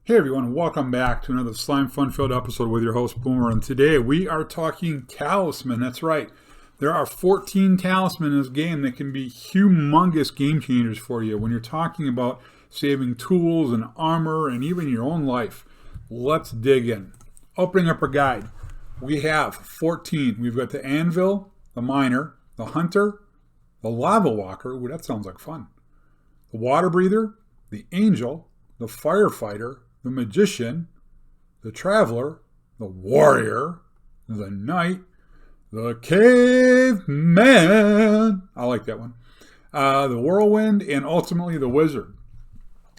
Hey everyone, welcome back to another Slime Fun filled episode with your host Boomer. And today we are talking Talisman. That's right. There are 14 talisman in this game that can be humongous game changers for you when you're talking about saving tools and armor and even your own life. Let's dig in. Opening up our guide, we have 14. We've got the Anvil, the Miner, the Hunter, the Lava Walker. Ooh, that sounds like fun. The Water Breather, the Angel, the Firefighter, the Magician, the Traveler, the Warrior, the Knight, the Caveman, I like that one, the Whirlwind, and ultimately the Wizard.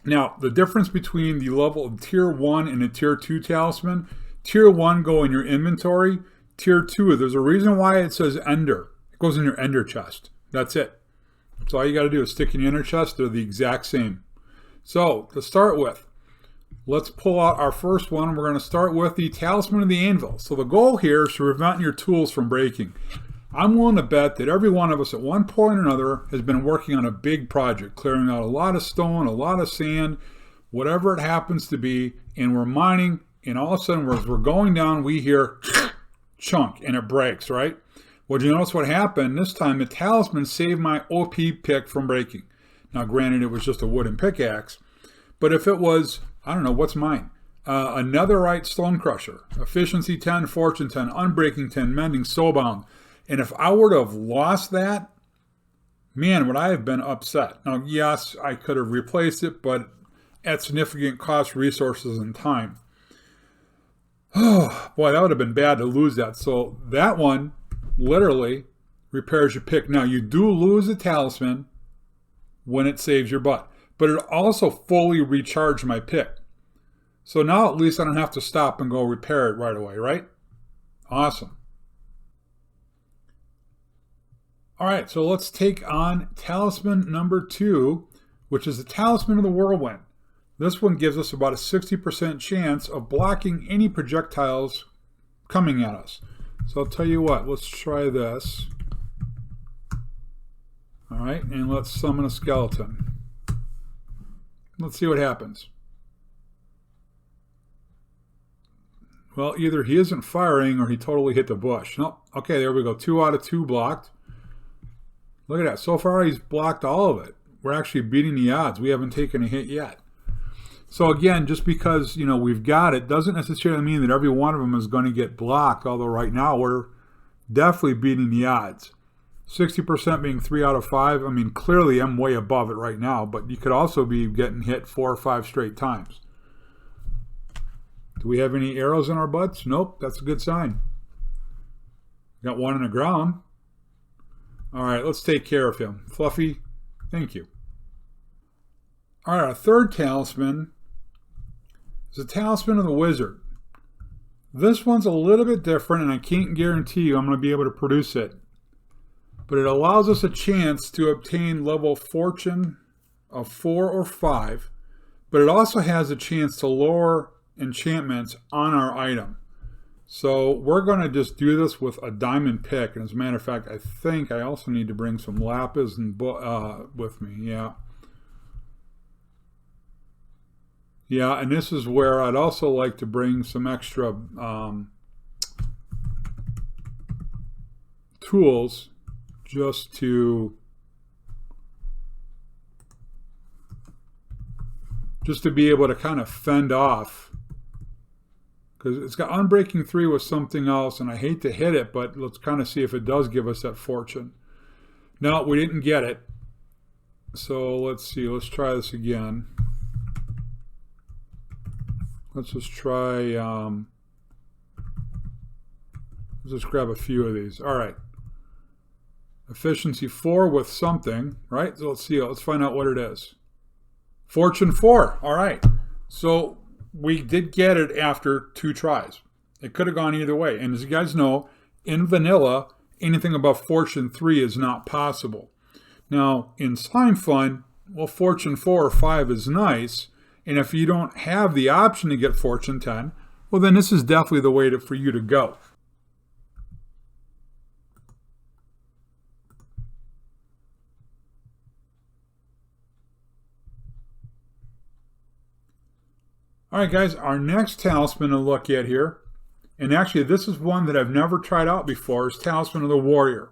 Now, the difference between the level of Tier 1 and a Tier 2 talisman, Tier 1 go in your inventory, Tier 2, there's a reason why it says Ender. It goes in your Ender chest. That's it. So all you got to do is stick in your Ender chest. They're the exact same. So, to start with, let's pull out our first one. We're going to start with the Talisman of the Anvil. So the goal here is to prevent your tools from breaking. I'm willing to bet that every one of us at one point or another has been working on a big project, clearing out a lot of stone, a lot of sand, whatever it happens to be, and we're mining, and all of a sudden as we're going down, we hear chunk, and it breaks, right? Well, you notice what happened? This time the Talisman saved my OP pick from breaking. Now, granted, it was just a wooden pickaxe, but if it was, I don't know, what's mine? A netherite stone crusher, efficiency 10, fortune 10, unbreaking 10, mending, soulbound. And if I were to have lost that, man, would I have been upset. Now, yes, I could have replaced it, but at significant cost, resources, and time. Oh, boy, that would have been bad to lose that. So that one literally repairs your pick. Now, you do lose the talisman when it saves your butt, but it also fully recharged my pick. So now at least I don't have to stop and go repair it right away, right? Awesome. All right, so let's take on talisman number 2, which is the Talisman of the Whirlwind. This one gives us about a 60% chance of blocking any projectiles coming at us. So I'll tell you what, let's try this. All right, and let's summon a skeleton. Let's see what happens. Well, either he isn't firing or he totally hit the bush. Nope. Okay, there we go. 2 out of 2 blocked. Look at that. So far, he's blocked all of it. We're actually beating the odds. We haven't taken a hit yet. So again, just because, we've got it doesn't necessarily mean that every one of them is going to get blocked, although right now we're definitely beating the odds. 60% being 3 out of 5. I mean, clearly I'm way above it right now, but you could also be getting hit 4 or 5 straight times. Do we have any arrows in our butts? Nope, that's a good sign. Got one in the ground. All right, let's take care of him. Fluffy, thank you. All right, our third talisman is the Talisman of the Wizard. This one's a little bit different, and I can't guarantee you I'm going to be able to produce it. But it allows us a chance to obtain level fortune of 4 or 5, but it also has a chance to lower enchantments on our item. So we're going to just do this with a diamond pick, and as a matter of fact, I think I also need to bring some lapis and with me. Yeah, and this is where I'd also like to bring some extra tools just to be able to kind of fend off, because it's got unbreaking 3 with something else, and I hate to hit it, but let's kind of see if it does give us that fortune. No, we didn't get it. So let's see, let's try this again. Let's just try, let's just grab a few of these. All right. Efficiency 4 with something, right? So let's see, let's find out what it is. Fortune 4, all right. So we did get it after 2 tries. It could have gone either way. And as you guys know, in vanilla, anything above Fortune 3 is not possible. Now, in Slimefun, well, Fortune 4 or 5 is nice. And if you don't have the option to get Fortune 10, well, then this is definitely the way for you to go. All right, guys, our next talisman to look at here, and actually this is one that I've never tried out before, is Talisman of the Warrior.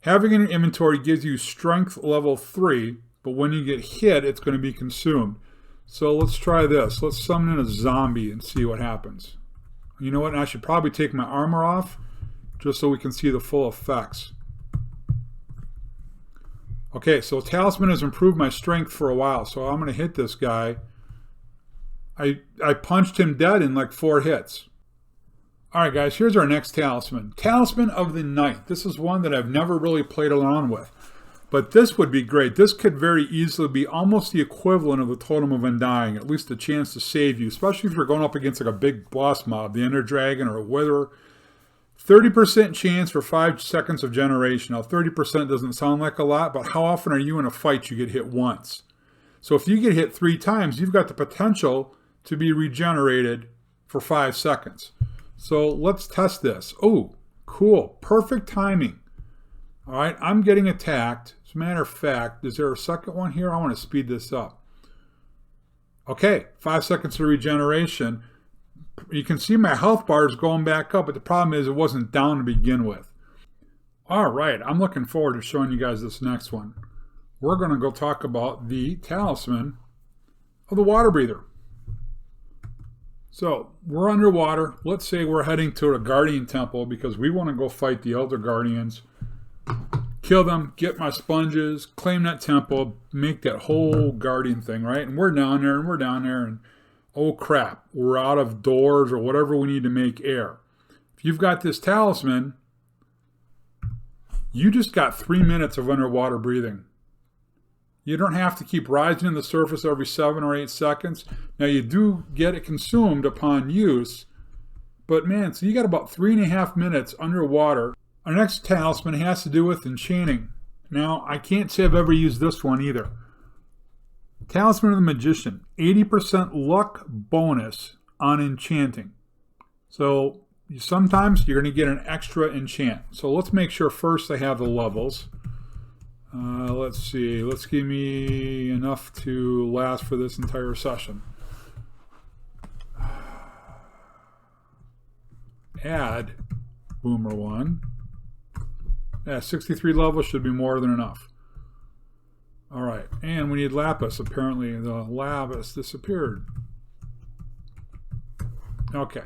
Having in your inventory gives you strength level 3, but when you get hit, it's going to be consumed. So let's try this. Let's summon in a zombie and see what happens. You know what? I should probably take my armor off just so we can see the full effects. Okay, so Talisman has improved my strength for a while, so I'm going to hit this guy. I punched him dead in like 4 hits. Alright guys, here's our next talisman. Talisman of the Night. This is one that I've never really played around with. But this would be great. This could very easily be almost the equivalent of the Totem of Undying. At least a chance to save you. Especially if you're going up against like a big boss mob. The Ender Dragon or a Wither. 30% chance for 5 seconds of generation. Now 30% doesn't sound like a lot. But how often are you in a fight you get hit once? So if you get hit 3 times, you've got the potential to be regenerated for 5 seconds. So let's test this. Oh, cool. Perfect timing. All right, I'm getting attacked. As a matter of fact, is there a second one here? I want to speed this up. Okay, 5 seconds of regeneration. You can see my health bar is going back up, but the problem is it wasn't down to begin with. All right, I'm looking forward to showing you guys this next one. We're going to go talk about the Talisman of the Water Breather. So, we're underwater. Let's say we're heading to a Guardian Temple because we want to go fight the Elder Guardians. Kill them, get my sponges, claim that temple, make that whole Guardian thing, right? And we're down there, and oh crap, we're out of doors or whatever we need to make air. If you've got this talisman, you just got 3 minutes of underwater breathing. You don't have to keep rising to the surface every 7 or 8 seconds. Now you do get it consumed upon use, but man, so you got about 3.5 minutes underwater. Our next talisman has to do with enchanting. Now, I can't say I've ever used this one either. Talisman of the Magician, 80% luck bonus on enchanting. So sometimes you're going to get an extra enchant. So let's make sure first I have the levels. Let's see. Let's give me enough to last for this entire session. Add Boomer 1. Yeah, 63 levels should be more than enough. Alright, and we need lapis. Apparently the lapis disappeared. Okay.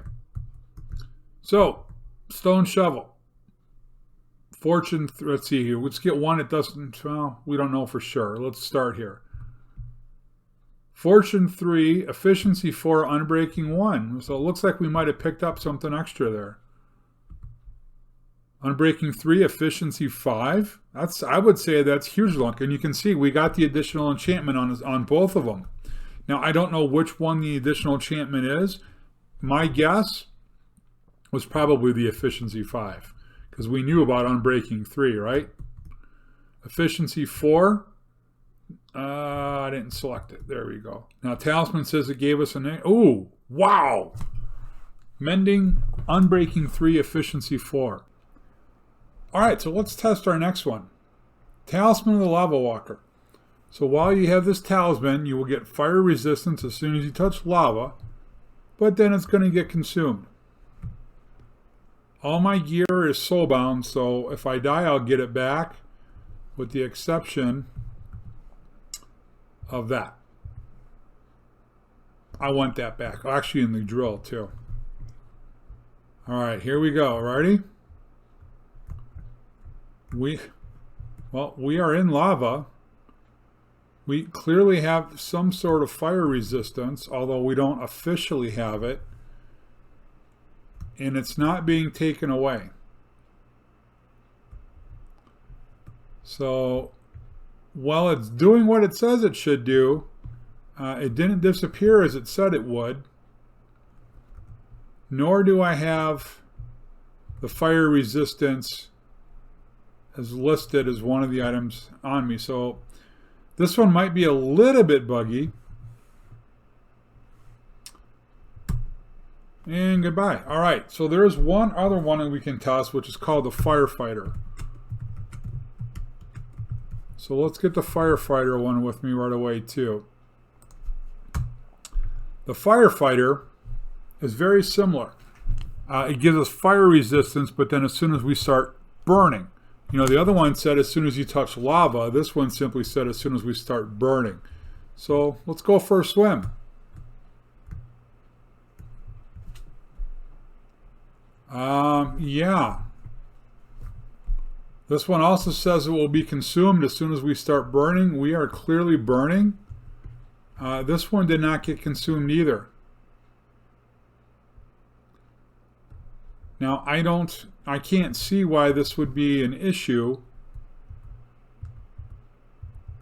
So, stone shovel. Fortune, let's see here. Let's get one that doesn't, well, we don't know for sure. Let's start here. Fortune 3, efficiency 4, unbreaking 1. So it looks like we might have picked up something extra there. Unbreaking 3, efficiency 5. I would say that's huge luck. And you can see we got the additional enchantment on both of them. Now, I don't know which one the additional enchantment is. My guess was probably the efficiency 5. Because we knew about Unbreaking 3, right? Efficiency 4. I didn't select it. There we go. Now, Talisman says it gave us a name. Oh, wow! Mending, Unbreaking 3, efficiency 4. Alright, so let's test our next one. Talisman of the Lava Walker. So while you have this talisman, you will get fire resistance as soon as you touch lava, but then it's going to get consumed. All my gear is soulbound, so if I die, I'll get it back, with the exception of that. I want that back. Actually, in the drill, too. Alright, here we go. Ready? We are in lava. We clearly have some sort of fire resistance, although we don't officially have it. And it's not being taken away. So, while it's doing what it says it should do, it didn't disappear as it said it would. Nor do I have the fire resistance as listed as one of the items on me. So, this one might be a little bit buggy. And goodbye. Alright, so there's one other one that we can test, which is called the Firefighter. So let's get the Firefighter one with me right away too. The firefighter is very similar. It gives us fire resistance, but then as soon as we start burning. You know, the other one said as soon as you touch lava. This one simply said as soon as we start burning. So let's go for a swim. Yeah. This one also says it will be consumed as soon as we start burning. We are clearly burning. This one did not get consumed either. Now, I can't see why this would be an issue.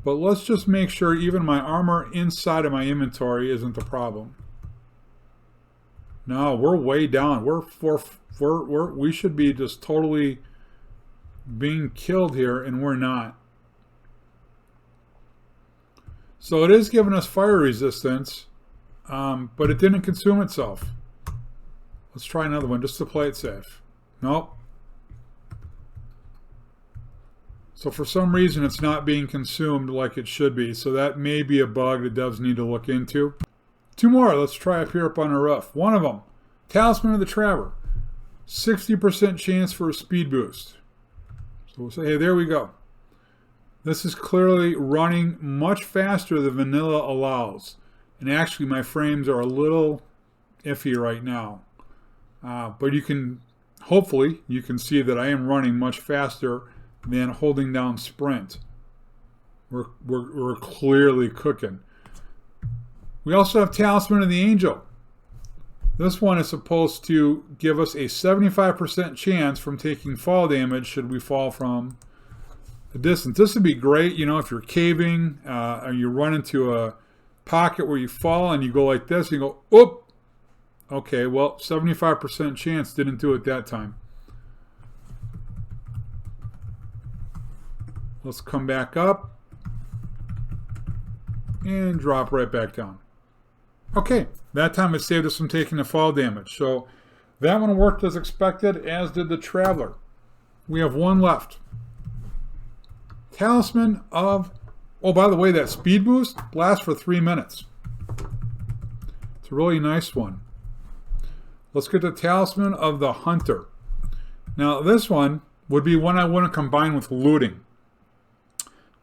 But let's just make sure even my armor inside of my inventory isn't the problem. No, we're way down. We should be just totally being killed here, and we're not. So it is giving us fire resistance, but it didn't consume itself. Let's try another one just to play it safe. Nope. So for some reason it's not being consumed like it should be. So that may be a bug that devs need to look into. Two more. Let's try up here up on the roof. One of them, Talisman of the Traveler. 60% chance for a speed boost. So we'll say, hey, there we go. This is clearly running much faster than vanilla allows. And actually my frames are a little iffy right now. But you can, hopefully, you can see that I am running much faster than holding down sprint. We're clearly cooking. We also have Talisman of the Angel. This one is supposed to give us a 75% chance from taking fall damage should we fall from a distance. This would be great, you know, if you're caving or you run into a pocket where you fall and you go like this and you go, oop! Okay, well, 75% chance didn't do it that time. Let's come back up and drop right back down. Okay, that time it saved us from taking the fall damage. So that one worked as expected, as did the Traveler. We have one left. Talisman of... Oh, by the way, that speed boost lasts for 3 minutes. It's a really nice one. Let's get the Talisman of the Hunter. Now, this one would be one I want to combine with looting.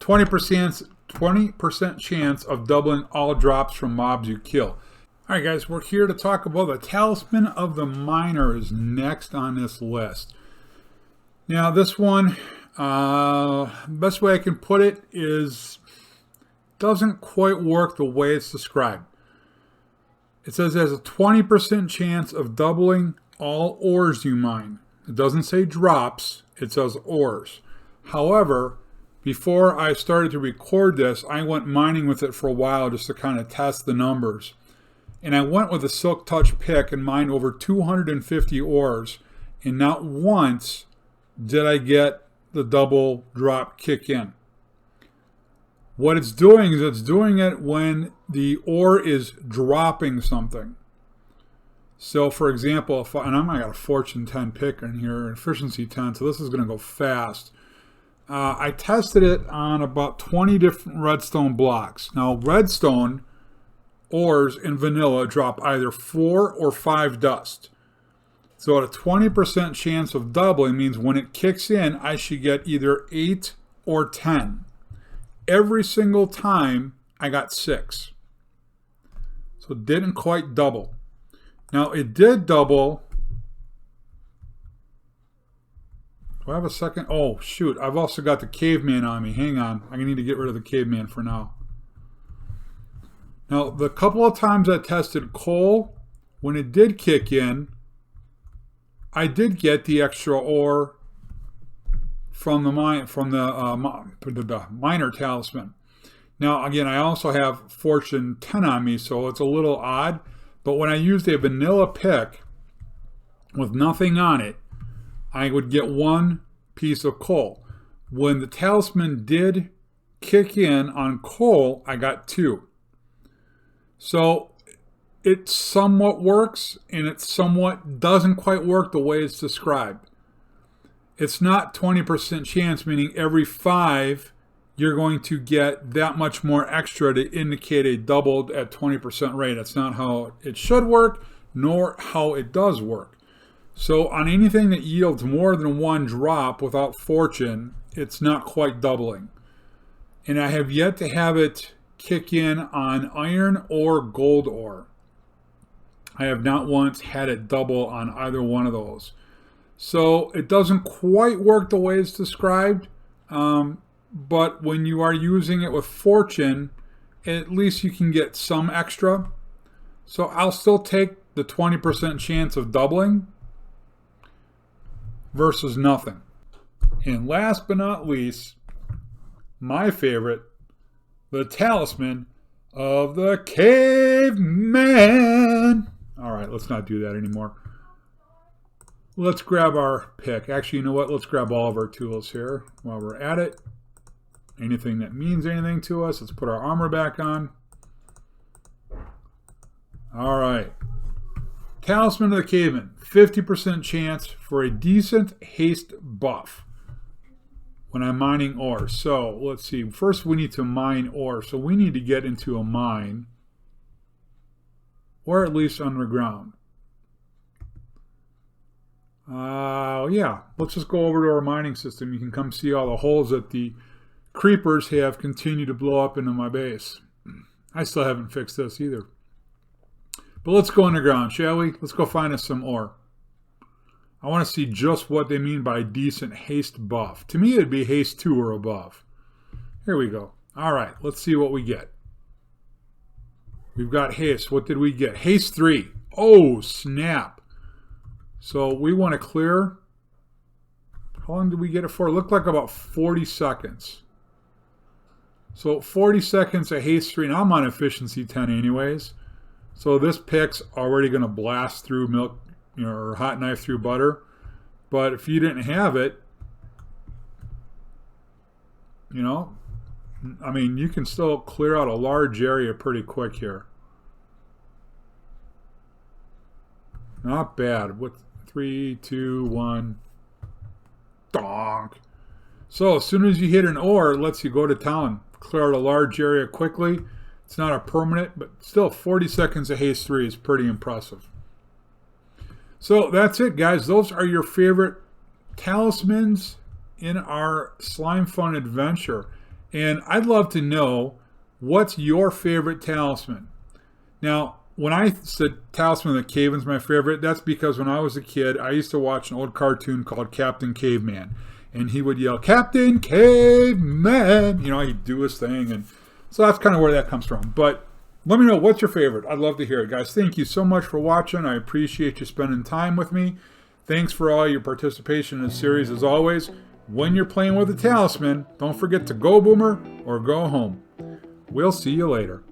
20% chance of doubling all drops from mobs you kill. Alright guys, we're here to talk about the Talisman of the Miner is next on this list. Now this one, best way I can put it is, doesn't quite work the way it's described. It says there's a 20% chance of doubling all ores you mine. It doesn't say drops, it says ores. However, before I started to record this, I went mining with it for a while just to kind of test the numbers. And I went with a Silk Touch pick and mined over 250 ores. And not once did I get the double drop kick in. What it's doing is it's doing it when the ore is dropping something. So for example, and I got a Fortune 10 pick in here, efficiency 10, so this is going to go fast. I tested it on about 20 different redstone blocks. Now redstone ores in vanilla drop either 4 or 5 dust. So at a 20% chance of doubling means when it kicks in, I should get either 8 or 10. Every single time I got 6. So it didn't quite double. Now it did double. Do I have a second? Oh, shoot. I've also got the caveman on me. Hang on. I need to get rid of the caveman for now. Now, the couple of times I tested coal, when it did kick in, I did get the extra ore from the miner talisman. Now, again, I also have Fortune 10 on me, so it's a little odd. But when I used a vanilla pick with nothing on it, I would get 1 piece of coal. When the talisman did kick in on coal, I got 2. So it somewhat works, and it somewhat doesn't quite work the way it's described. It's not 20% chance, meaning every 5 you're going to get that much more extra to indicate a doubled at 20% rate. That's not how it should work, nor how it does work. So on anything that yields more than one drop without fortune, it's not quite doubling. And I have yet to have it kick in on iron or gold ore. I have not once had it double on either one of those. So it doesn't quite work the way it's described. But when you are using it with fortune, at least you can get some extra. So I'll still take the 20% chance of doubling versus nothing. And last but not least, my favorite, the Talisman of the Caveman. All right, let's not do that anymore. Let's grab our pick. Actually, you know what? Let's grab all of our tools here while we're at it. Anything that means anything to us. Let's put our armor back on. All right. Talisman of the Caveman. 50% chance for a decent haste buff when I'm mining ore. So let's see. First, we need to mine ore. So we need to get into a mine, or at least underground. Yeah. Let's just go over to our mining system. You can come see all the holes that the creepers have continued to blow up into my base. I still haven't fixed this either. But let's go underground, shall we? Let's go find us some ore. I want to see just what they mean by decent haste buff. To me, it'd be haste 2 or above. Here we go. All right, let's see what we get. We've got haste. What did we get? Haste 3. Oh, snap. So we want to clear. How long did we get it for? It looked like about 40 seconds. So 40 seconds of haste 3. Now I'm on efficiency 10 anyways. So this pick's already going to blast through milk, or hot knife through butter. But if you didn't have it, I mean, you can still clear out a large area pretty quick here. Not bad. What? 3, 2, 1. Donk. So as soon as you hit an ore, it lets you go to town. Clear out a large area quickly. It's not a permanent, but still 40 seconds of haste 3 is pretty impressive. So that's it, guys. Those are your favorite talismans in our Slimefun adventure. And I'd love to know, what's your favorite talisman? Now, when I said Talisman of the Caveman's my favorite, that's because when I was a kid, I used to watch an old cartoon called Captain Caveman. And he would yell, "Captain Caveman!" He'd do his thing. And so that's kind of where that comes from. But let me know, what's your favorite? I'd love to hear it, guys. Thank you so much for watching. I appreciate you spending time with me. Thanks for all your participation in the series as always. When you're playing with a talisman, don't forget to go boomer or go home. We'll see you later.